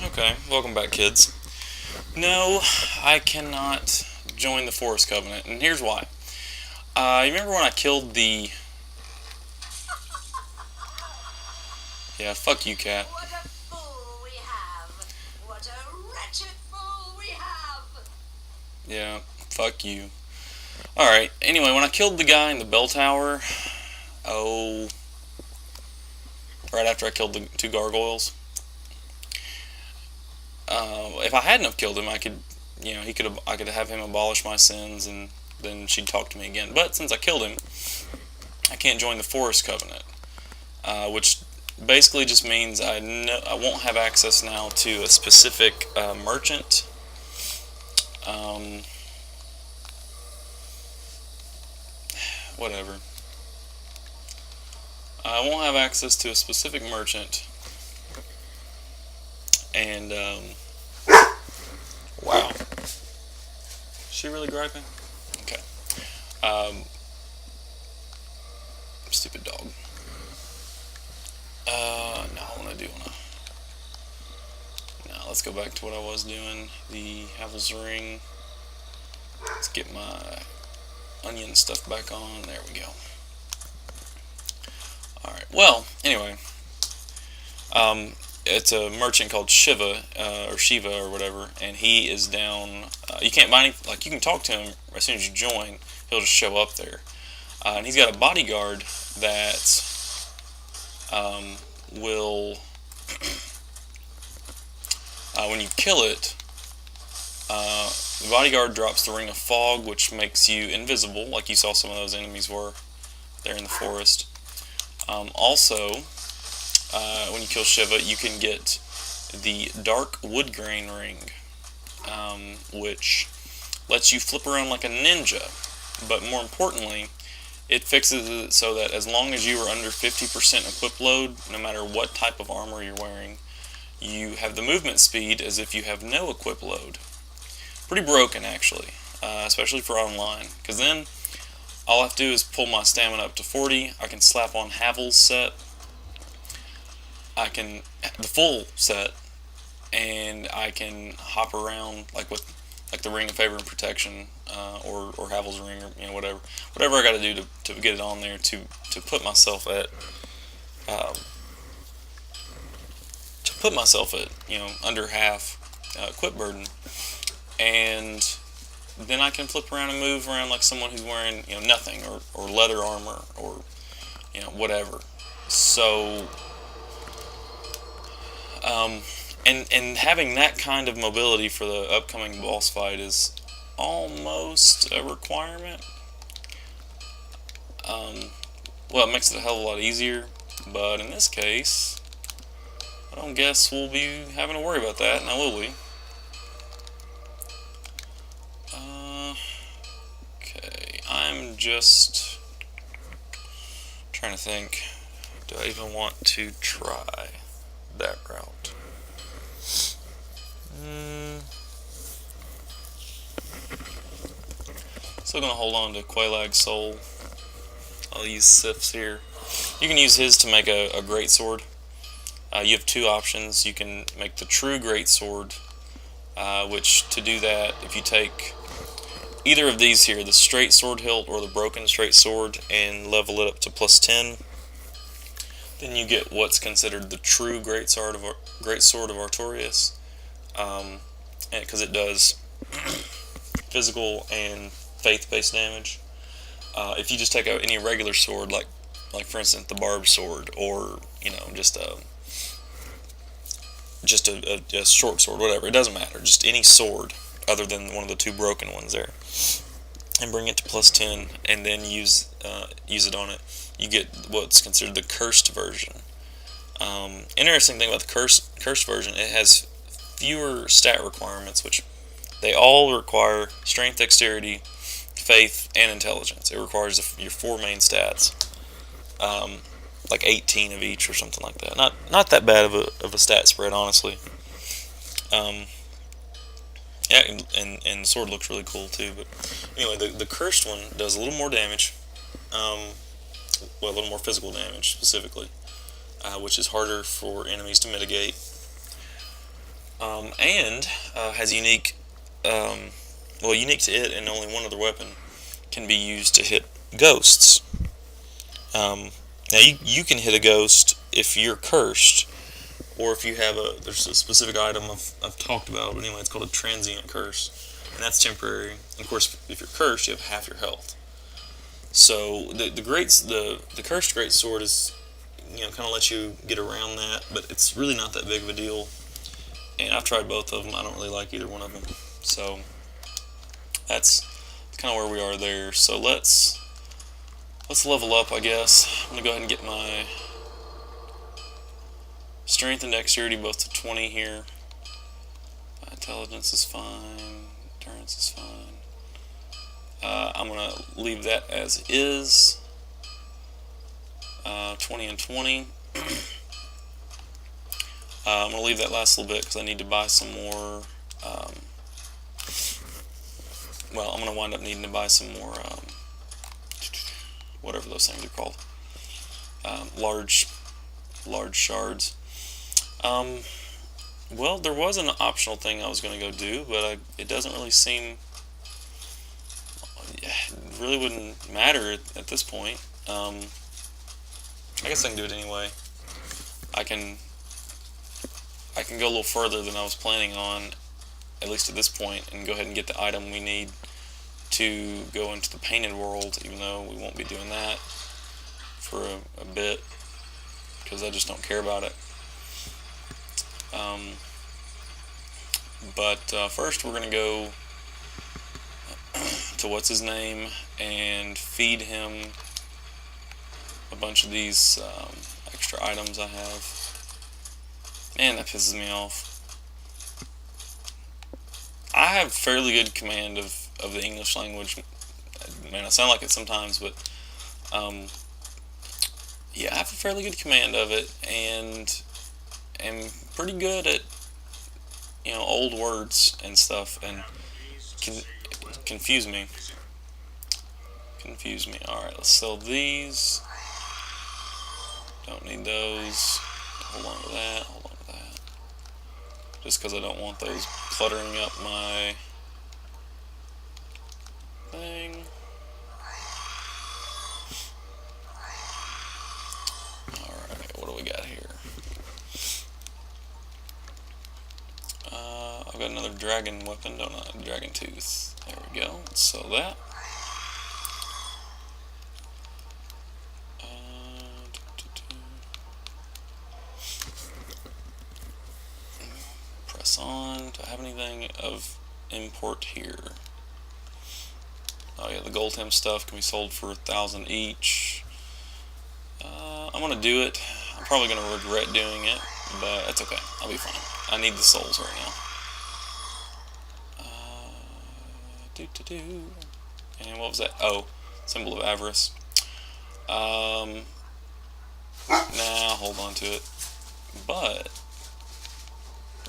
Okay, welcome back, kids. No, I cannot join the Forest Covenant, and here's why. You remember when I killed the. Yeah, fuck you, cat. What a fool we have! What a wretched fool we have! Yeah, fuck you. Alright, anyway, when I killed the guy in the bell tower, oh. Right after I killed the two gargoyles, if I hadn't have killed him, I could. I could have him abolish my sins and then she'd talk to me again. But since I killed him, I can't join the Forest Covenant, which basically just means I won't have access now to a specific merchant. Um, Whatever. I won't have access to a specific merchant, and wow, is she really griping? Okay. Um, Stupid dog. No, I want to do wanna. Now let's go back to what I was doing. The Havel's Ring. Let's get my onion stuff back on. There we go. Alright, well, anyway. It's a merchant called Shiva, or Shiva, or whatever, and he is down. You can't buy any, like, you can talk to him as soon as you join, he'll just show up there. And he's got a bodyguard that will, when you kill it, the bodyguard drops the Ring of Fog, which makes you invisible, like you saw some of those enemies were there in the forest. Also, when you kill Shiva, you can get the Dark Woodgrain Ring, which lets you flip around like a ninja. But more importantly, it fixes it so that as long as you are under 50% equip load, no matter what type of armor you're wearing, you have the movement speed as if you have no equip load. Pretty broken, actually, especially for online, because then all I have to do is pull my stamina up to 40. I can slap on Havel's set. I can the full set, and I can hop around like the Ring of Favor and Protection, or Havel's Ring, or whatever I got to do to get it on there to put myself at um, under half equip burden, and then I can flip around and move around like someone who's wearing nothing, or leather armor, or whatever. So um, and having that kind of mobility for the upcoming boss fight is almost a requirement. Um, well, it makes it a hell of a lot easier, but in this case, I don't guess we'll be having to worry about that, now will we? Okay, I'm just trying to think. Do I even want to try that route? Still gonna hold on to Quelaag Soul. I'll use Sif's here. You can use his to make a great sword. You have two options. You can make the true great sword, which to do that, if you take either of these here, the straight sword hilt or the broken straight sword, and level it up to plus 10, then you get what's considered the true great sword of Artorias, because it does physical and faith-based damage. If you just take out any regular sword, like for instance the barbed sword, or just a short sword, whatever, it doesn't matter, just any sword other than one of the two broken ones there, and bring it to plus 10, and then use it on it, you get what's considered the cursed version. Interesting thing about the cursed version, it has fewer stat requirements, which they all require strength, dexterity, faith, and intelligence. It requires your four main stats, like 18 of each or something like that. Not that bad of a stat spread, honestly. Yeah, and the sword looks really cool too. But anyway, the cursed one does a little more damage, a little more physical damage specifically, which is harder for enemies to mitigate. and has unique, unique to it, and only one other weapon can be used to hit ghosts. Now you can hit a ghost if you're cursed, or if you have there's a specific item I've talked about, but anyway, it's called a transient curse, and that's temporary. And of course, if you're cursed, you have half your health. So the cursed great sword is, kind of lets you get around that, but it's really not that big of a deal. And I've tried both of them. I don't really like either one of them. So that's kind of where we are there. So let's level up, I guess. I'm gonna go ahead and get my strength and dexterity both to 20 here. Intelligence is fine. Endurance is fine. I'm gonna leave that as is. 20 and 20. I'm going to leave that last little bit because I need to buy some more. I'm going to wind up needing to buy some more, whatever those things are called. Large shards. There was an optional thing I was going to go do, but it doesn't really seem. It really wouldn't matter at this point. I guess I can do it anyway. I can go a little further than I was planning on, at least at this point, and go ahead and get the item we need to go into the painted world, even though we won't be doing that for a bit, because I just don't care about it. First we're going to go to what's his name and feed him a bunch of these extra items I have. Man, that pisses me off. I have fairly good command of the English language. Man, I sound like it sometimes, but I have a fairly good command of it, and am pretty good at old words and stuff, and can confuse me. All right, let's sell these. Don't need those. Hold on to that. Just because I don't want those cluttering up my thing. Alright, what do we got here? I've got another dragon weapon, don't I? Dragon tooth. There we go. Let's sell that. On. Do I have anything of import here? Oh yeah, the Goldhem stuff can be sold for 1,000 each. I'm gonna do it. I'm probably gonna regret doing it, but that's okay. I'll be fine. I need the souls right now. And what was that? Oh, symbol of avarice. Nah, hold on to it. But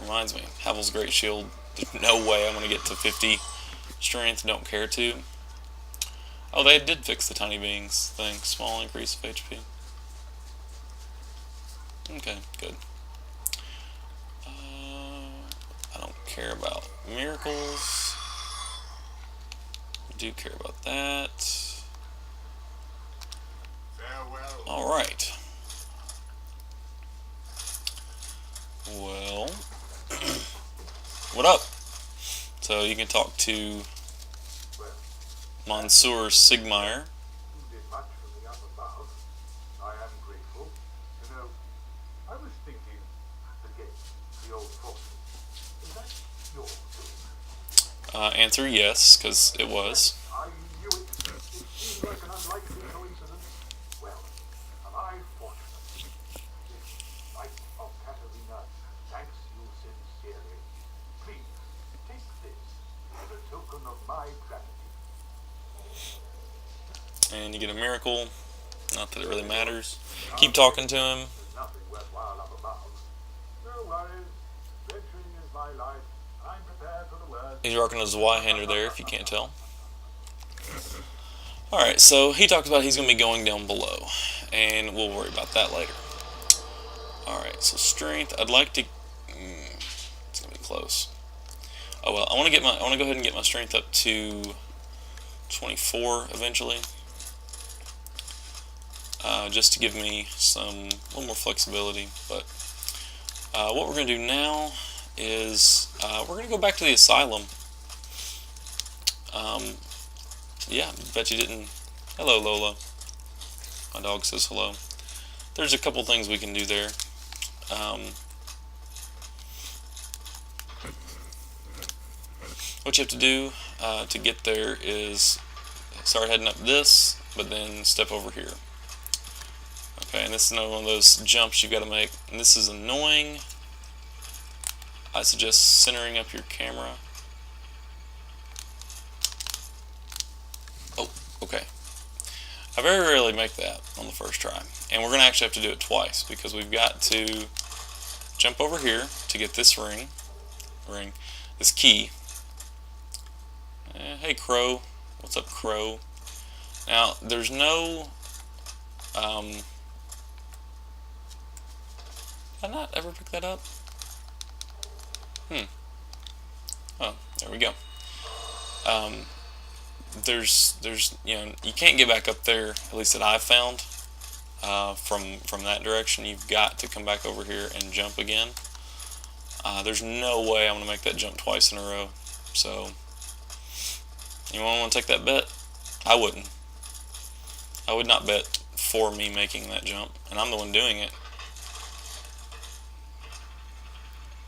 reminds me, Havel's Great Shield. There's no way I'm going to get to 50 strength. Don't care to. Oh, they did fix the tiny beings thing. Small increase of HP. Okay, good. I don't care about miracles. I do care about that. Alright. Well, what up? So you can talk to Monsieur Sigmire. Answer yes, because it was. I knew it. It seemed like an unlikely coincidence. Well, am I fortunate? This Knight of Katarina thanks you sincerely. Please, take this as a token of my gratitude. And you get a miracle. Not that it really matters. Keep talking to him. There's nothing worthwhile up above. No worries. Venturing is my life. I'm prepared for the worst. He's rocking a Zweihander there, if you can't tell. Alright, so he talks about he's going to be going down below, and we'll worry about that later. Alright, so strength, I'd like to... it's gonna be close. Oh well, I want to go ahead and get my strength up to 24 eventually, just to give me a little more flexibility. But what we're gonna do now is we're gonna go back to the asylum. Yeah, bet you didn't. Hello, Lola. My dog says hello. There's a couple things we can do there. What you have to do to get there is start heading up this, but then step over here. Okay, and this is another one of those jumps you've got to make. And this is annoying. I suggest centering up your camera. Oh, okay. I very rarely make that on the first try. And we're going to actually have to do it twice because we've got to jump over here to get this this key. Hey, Crow. What's up, Crow? Now, there's no... did I not ever pick that up? Oh, there we go. There's you can't get back up there, at least that I've found, from that direction. You've got to come back over here and jump again. There's no way I'm going to make that jump twice in a row. So, anyone want to take that bet? I wouldn't. I would not bet for me making that jump, and I'm the one doing it.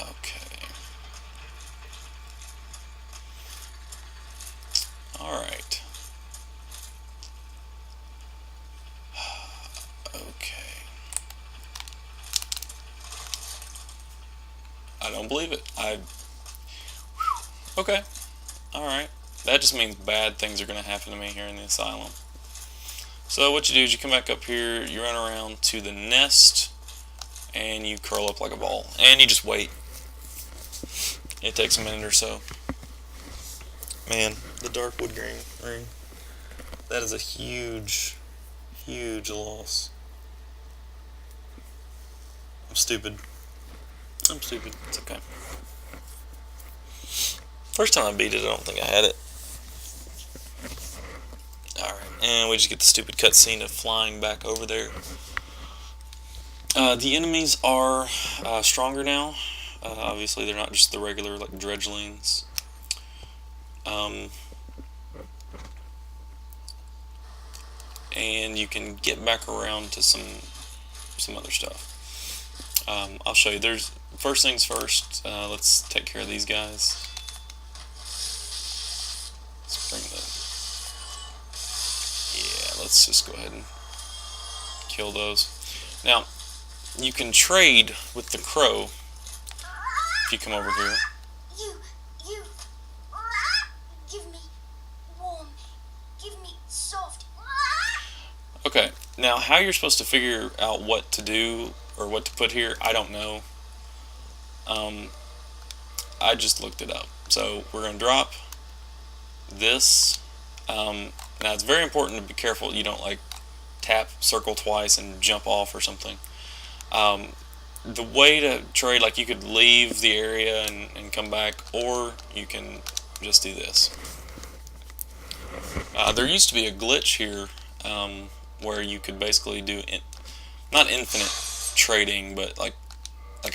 Okay. Alright. Okay. I don't believe it. Okay. Alright. That just means bad things are going to happen to me here in the asylum. So what you do is you come back up here, you run around to the nest, and you curl up like a ball. And you just wait. It takes a minute or so. Man, the dark wood grain ring. That is a huge, huge loss. I'm stupid. It's okay. First time I beat it, I don't think I had it. Alright, and we just get the stupid cutscene of flying back over there. The enemies are stronger now. Obviously, they're not just the regular like dredgelings. And you can get back around to some other stuff. I'll show you. First things first. Let's take care of these guys. Let's bring let's just go ahead and kill those. Now, you can trade with the crow if you come over here. You, give me warm, give me soft. Okay, now how you're supposed to figure out what to do or what to put here, I don't know. I just looked it up. So we're going to drop this. Now it's very important to be careful you don't like tap circle twice and jump off or something. The way to trade, like you could leave the area and come back, or you can just do this. There used to be a glitch here where you could basically do not infinite trading, but like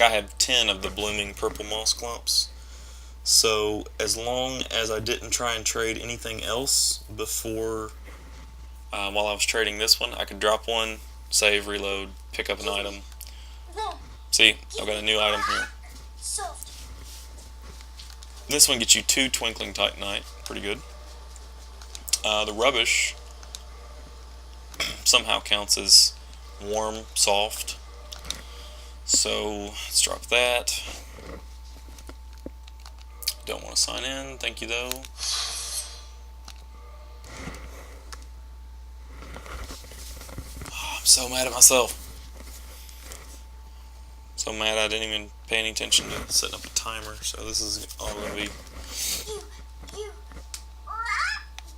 I have 10 of the blooming purple moss clumps. So as long as I didn't try and trade anything else before, while I was trading this one, I could drop one, save, reload, pick up an item. See, I've got a new item here. This one gets you 2 Twinkling Titanite, pretty good. The rubbish somehow counts as warm, soft. So let's drop that. Don't want to sign in, thank you though. Oh, I'm so mad at myself. So mad I didn't even pay any attention to setting up a timer, so this is all going to be...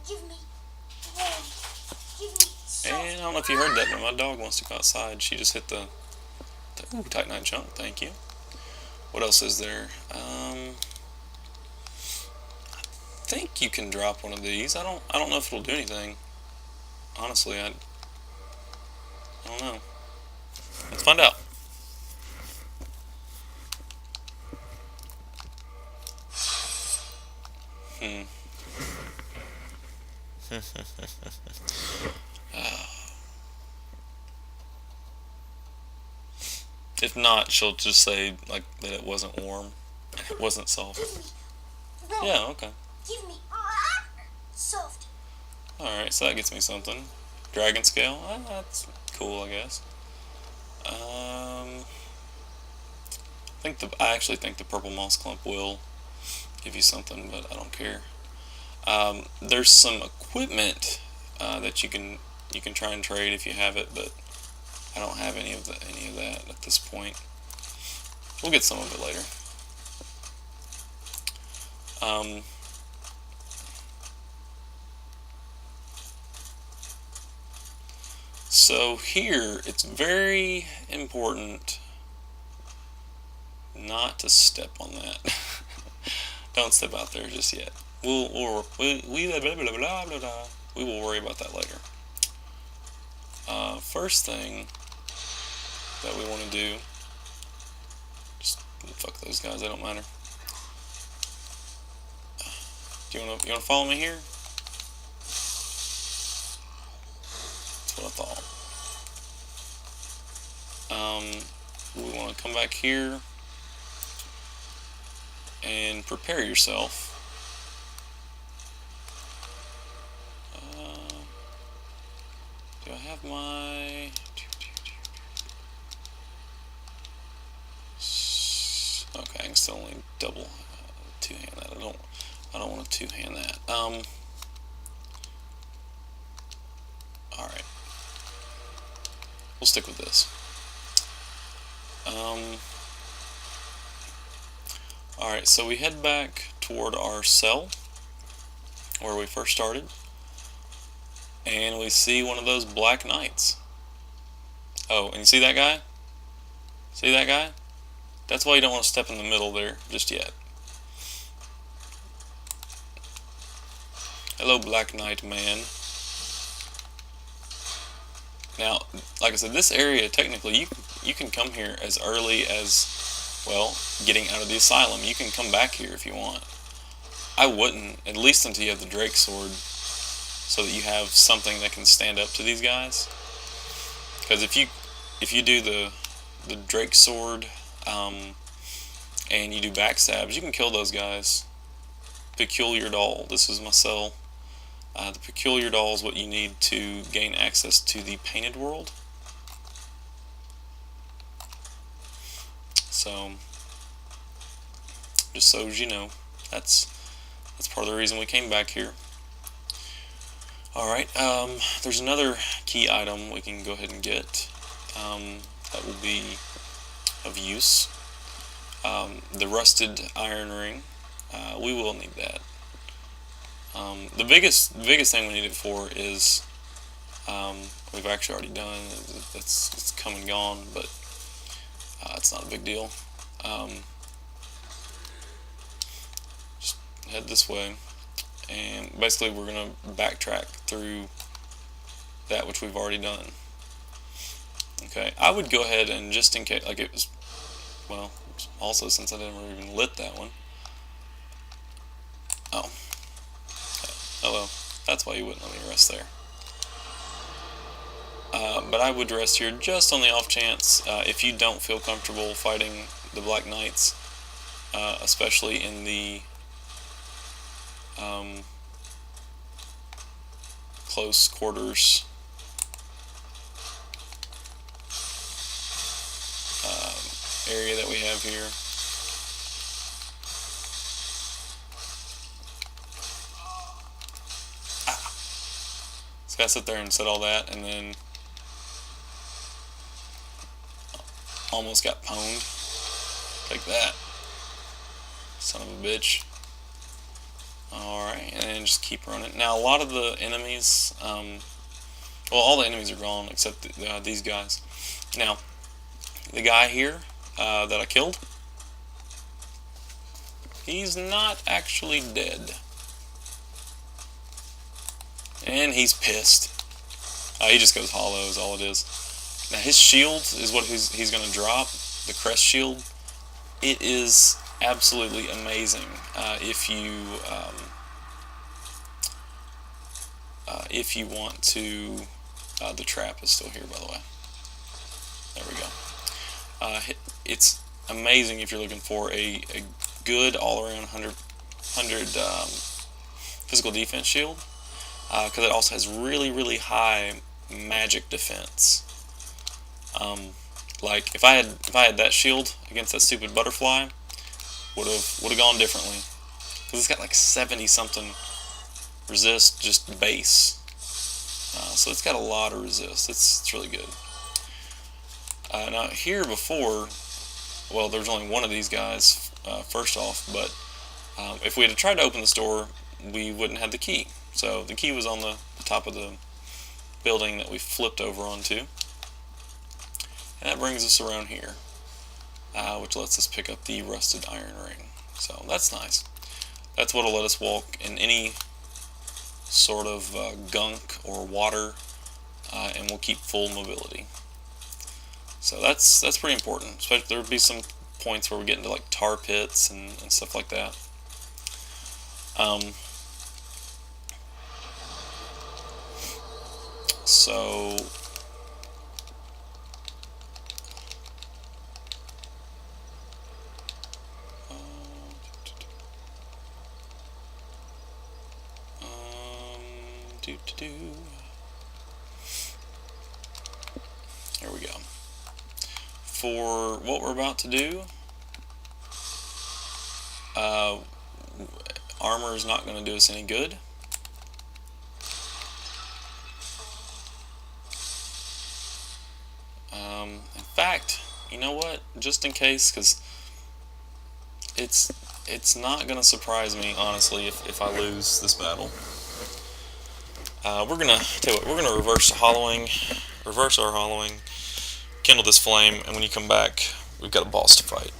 Give me warm, give me soft. And I don't know if you heard that, but my dog wants to go outside. She just hit the Titanite jump, thank you. What else is there? think you can drop one of these. I don't know if it'll do anything. Honestly, I don't know. Let's find out. If not, she'll just say like that it wasn't warm, it wasn't soft. Yeah, okay. Give me soft. All right, so that gets me something. Dragon scale. That's cool, I guess. I actually think the purple moss clump will give you something, but I don't care. There's some equipment that you can try and trade if you have it, but I don't have any of that at this point. We'll get some of it later. So here, it's very important not to step on that. Don't step out there just yet. We will worry about that later. First thing that we want to do, just fuck those guys, they don't matter. Do you want to follow me here? That's what I thought. We want to come back here and prepare yourself. Do I have my... Okay, I can still only double two-hand that. I don't want to two-hand that. Alright. We'll stick with this. Alright, so we head back toward our cell where we first started, and we see one of those black knights. Oh, and you see that guy? See that guy? That's why you don't want to step in the middle there just yet. Hello, Black Knight man. Now, like I said, this area, technically, you can come here as early as, well, getting out of the asylum. You can come back here if you want. I wouldn't, at least until you have the Drake Sword, so that you have something that can stand up to these guys. Because if you do the Drake Sword, and you do backstabs, you can kill those guys. Peculiar Doll. This is my cell. The Peculiar Doll is what you need to gain access to the Painted World. So, just so as you know, that's part of the reason we came back here. Alright, there's another key item we can go ahead and get. That will be of use. The rusted iron ring. We will need that. The biggest thing we need it for is we've actually already done. It's come and gone, but it's not a big deal. Just head this way, and basically we're gonna backtrack through that which we've already done. Okay, I would go ahead and, just in case, like it was, well, also since I never even lit that one. Oh. Okay. Oh well, that's why you wouldn't let me rest there. But I would rest here just on the off chance, if you don't feel comfortable fighting the Black Knights, especially in the close quarters area that we have here. So I sit there and said all that, and then almost got pwned. Take that, son of a bitch. Alright, and then just keep running. Now, a lot of the enemies, well, all the enemies are gone except these guys. Now, the guy here that I killed, he's not actually dead. And he's pissed. He just goes hollow is all it is. Now his shield is what he's going to drop, the crest shield. It is absolutely amazing if you want to. The trap is still here, by the way. There we go. It's amazing if you're looking for a good all-around 100 physical defense shield, because it also has really high magic defense. Like if I had that shield against that stupid butterfly, would have gone differently, because it's got like 70 something resist just base. So it's got a lot of resist. It's really good. Now here before, well, there's only one of these guys first off, but if we had tried to open this door, we wouldn't have the key. So the key was on the top of the building that we flipped over onto. And that brings us around here, which lets us pick up the rusted iron ring. So that's nice. That's what will let us walk in any sort of gunk or water, and we'll keep full mobility. So that's pretty important. Especially there would be some points where we get into like tar pits and stuff like that. So there we go. For what we're about to do, armor is not going to do us any good. In fact, you know what? Just in case, because it's not going to surprise me, honestly, if I lose this battle. We're gonna tell you what. We're gonna reverse our hollowing, kindle this flame, and when you come back, we've got a boss to fight.